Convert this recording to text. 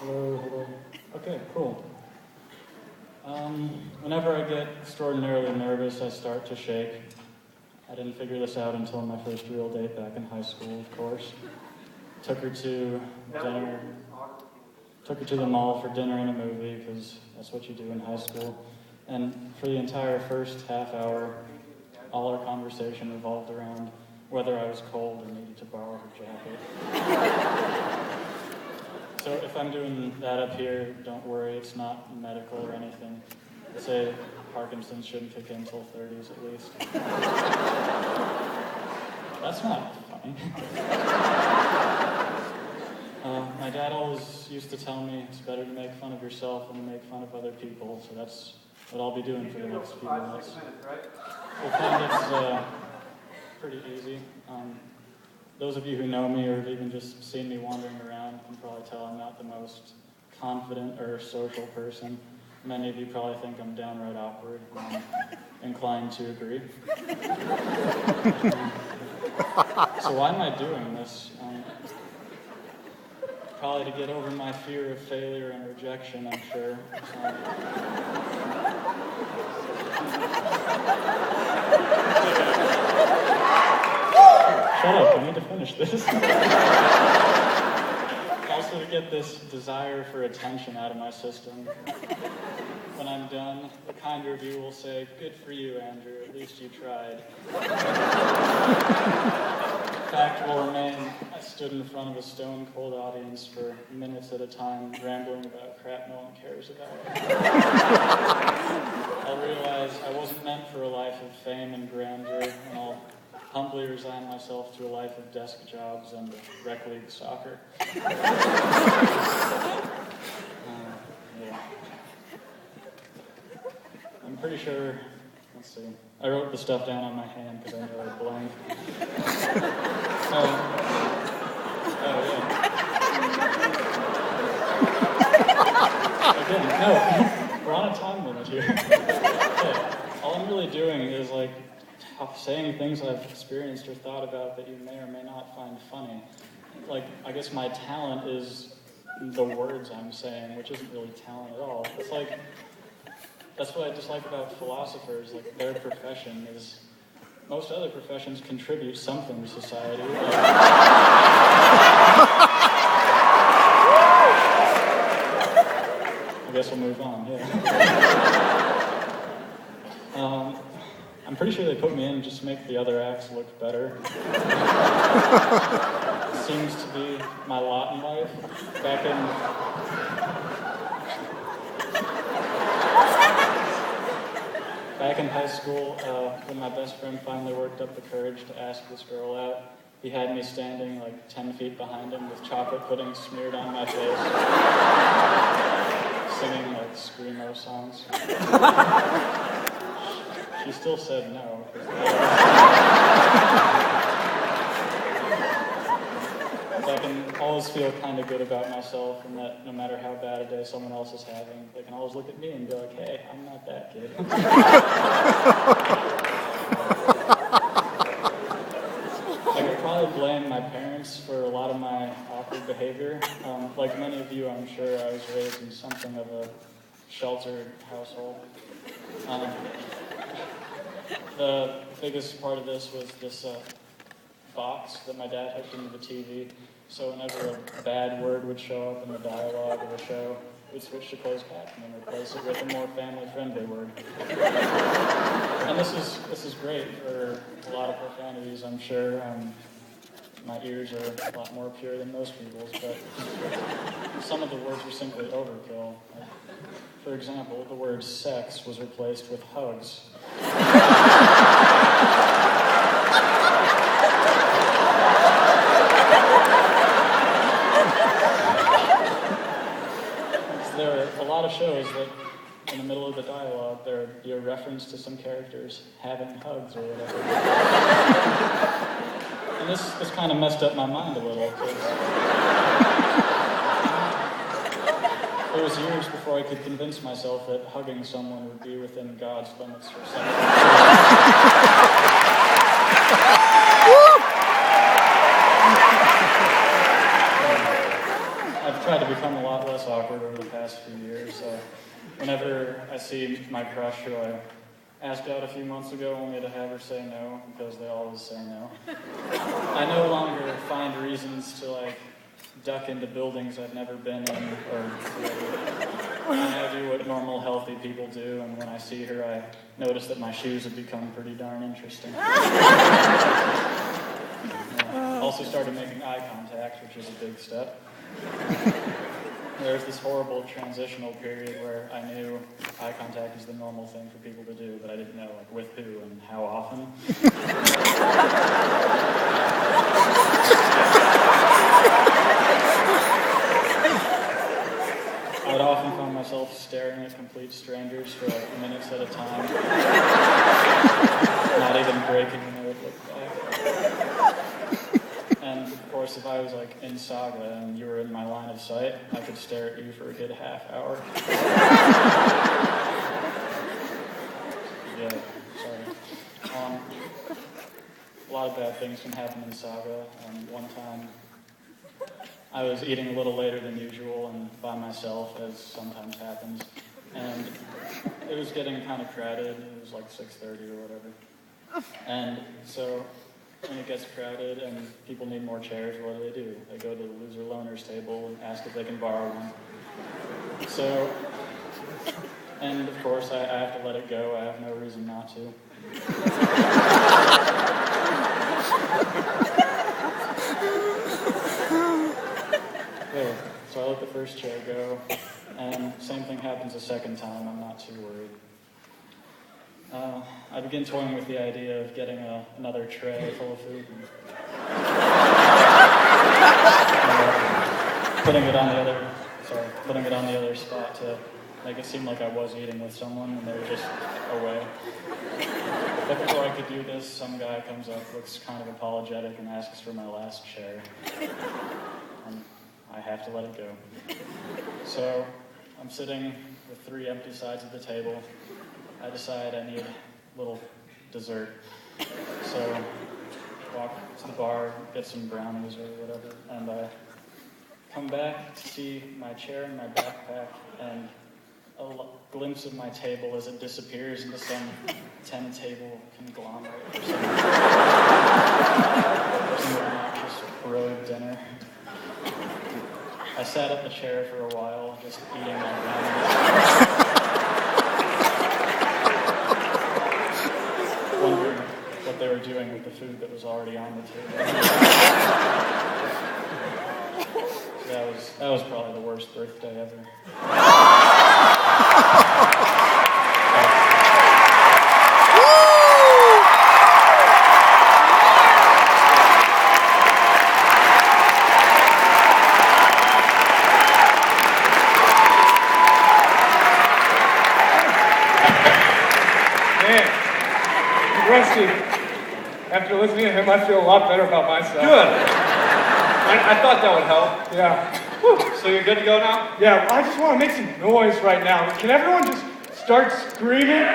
Hello, hello. Okay, cool. Whenever I get extraordinarily nervous, I start to shake. I didn't figure this out until my first real date back in high school, of course. Took her to dinner. Took her to the mall for dinner and a movie, because that's what you do in high school. And for the entire first half hour, all our conversation revolved around whether I was cold or needed to borrow her jacket. So if I'm doing that up here, don't worry, it's not medical or anything. They say Parkinson's shouldn't kick in until 30s at least. That's not funny. My dad always used to tell me it's better to make fun of yourself than to make fun of other people, so that's what I'll be doing for the next few minutes. You'll find it's pretty easy. Those of you who know me or have even just seen me wandering around can probably tell I'm not the most confident or social person. Many of you probably think I'm downright awkward, and I'm inclined to agree. So why am I doing this? Probably to get over my fear of failure and rejection, I'm sure. Shut up, I need to finish this. Also to get this desire for attention out of my system. When I'm done, the kind review will say, "Good for you, Andrew, at least you tried." Fact will remain, I stood in front of a stone-cold audience for minutes at a time, rambling about crap no one cares about. I'll realize I wasn't meant for a life of fame and grandeur, and I'll humbly resign myself to a life of desk jobs and rec league soccer. Yeah. I'm pretty sure, let's see, I wrote the stuff down on my hand because I knew I'd blank. Yeah. Again, no, we're on a time limit here. Yeah. All I'm really doing is saying things I've experienced or thought about that you may or may not find funny. I guess my talent is the words I'm saying, which isn't really talent at all. It's that's what I dislike about philosophers. Their profession is, most other professions contribute something to society. I guess we'll move on, yeah. I'm pretty sure they put me in just to make the other acts look better. It seems to be my lot in life. Back in high school, when my best friend finally worked up the courage to ask this girl out, he had me standing 10 feet behind him with chocolate pudding smeared on my face, singing Screamo songs. She still said no. I can always feel kind of good about myself, and that no matter how bad a day someone else is having, they can always look at me and be like, "Hey, I'm not that kid." I could probably blame my parents for a lot of my awkward behavior. Like many of you, I'm sure I was raised in something of a sheltered household. The biggest part of this was this box that my dad hooked into the TV. So whenever a bad word would show up in the dialogue of the show, we'd switch to closed caption and replace it with a more family-friendly word. And this is great for a lot of profanities, I'm sure. My ears are a lot more pure than most people's, but some of the words were simply overkill. For example, the word sex was replaced with hugs. There are a lot of shows that in the middle of the dialogue there would be a reference to some characters having hugs or whatever. And this kind of messed up my mind a little. It was years before I could convince myself that hugging someone would be within God's limits for sex. I've tried to become a lot less awkward over the past few years. Whenever I see my crush, who I asked out a few months ago, only to have her say no, because they always say no, I no longer find reasons to duck into buildings I've never been in, or I do what normal, healthy people do, and when I see her, I notice that my shoes have become pretty darn interesting. Also started making eye contact, which is a big step. There was this horrible transitional period where I knew eye contact is the normal thing for people to do, but I didn't know with who and how often. I would often find myself staring at complete strangers for minutes at a time, not even breaking when they would look back. And of course, if I was in Saga and you were in my line of sight, I could stare at you for a good half hour. Yeah, sorry. A lot of bad things can happen in Saga. One time, I was eating a little later than usual and by myself, as sometimes happens. And it was getting kind of crowded. It was 6:30 or whatever. And so when it gets crowded and people need more chairs, what do? They go to the loser loners table and ask if they can borrow one. So, and of course I have to let it go. I have no reason not to. Okay, so I let the first chair go, and same thing happens a second time. I'm not too worried. I begin toying with the idea of getting another tray full of food and putting it on the other spot to make it seem like I was eating with someone and they were just away. But before I could do this, some guy comes up, looks kind of apologetic, and asks for my last chair. And I have to let it go. So I'm sitting with 3 empty sides of the table. I decide I need a little dessert. So walk to the bar, get some brownies or whatever, and I come back to see my chair and my backpack and a glimpse of my table as it disappears into some 10-table conglomerate or some obnoxious road dinner. I sat at the chair for a while, just eating my brownies. Wondering what they were doing with the food that was already on the table. That was probably the worst birthday ever. Rusty, after listening to him, I feel a lot better about myself. Good. I thought that would help. Yeah. Whew. So you're good to go now? Yeah, I just want to make some noise right now. Can everyone just start screaming?